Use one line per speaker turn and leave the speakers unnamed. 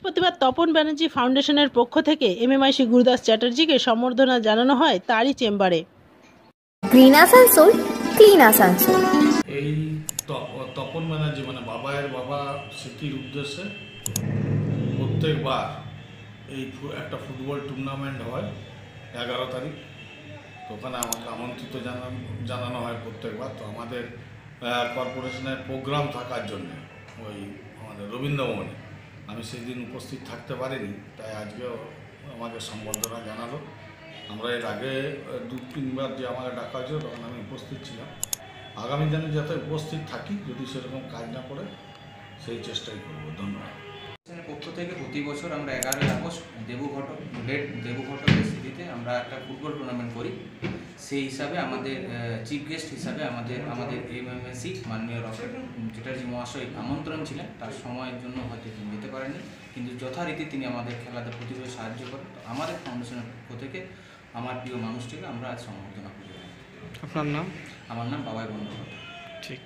বৃহস্পতিবার তপন ব্যানার্জি ফাউন্ডেশনের পক্ষ থেকে এমএমআইসি গুরুদাস চ্যাটার্জিকে সম্বর্ধনা জানানো হয় তারই চেম্বারে।
Green Asansol, clean Asansol.
এই তপন ব্যানার্জি মানে বাবায়ের বাবা স্মৃতির উদ্দেশ্যে প্রত্যেকবার এই একটা ফুটবল টুর্নামেন্ট হয় 11 তারিখ। তো ওখানে আমাকে আমন্ত্রিত জানানো হয় প্রত্যেকবার। তো আমাদের কর্পোরেশনের প্রোগ্রাম থাকার জন্য ওই আমাদের রবীন্দ্রভবনে আমি সেদিন উপস্থিত থাকতে পারিনি, তাই আজকেও আমাকে সম্বর্ধনা জানালো। আমরা এর আগে 2-3বার যে আমাকে ডাকা হয়েছিল তখন আমি উপস্থিত ছিলাম। আগামী দিনে যাতে উপস্থিত থাকি, যদি সেরকম কাজ না করে সেই চেষ্টাই করব। ধন্যবাদ।
পক্ষ থেকে প্রতি বছর আমরা 11ই আগস্ট দেবঘটকের স্মৃতিতে আমরা একটা ফুটবল টুর্নামেন্ট করি। সেই হিসাবে আমাদের চিফ গেস্ট হিসাবে আমাদের এমএমএসি মাননীয় রকেট চ্যাটার্জি মহাশয় আমন্ত্রণ ছিলেন। তার সময়ের জন্য হয়তো তিনি যেতে পারেননি, কিন্তু যথারীতি তিনি আমাদের খেলাতে প্রতিভাবে সাহায্য করেন। তো আমাদের ফাউন্ডেশনের পক্ষ থেকে আমার প্রিয় মানুষটিকে আমরা আজ সম্বর্ধনা করি।
আপনার নাম?
আমার নাম বাবাই বন্দ্যোপাধ্যায়।
ঠিক।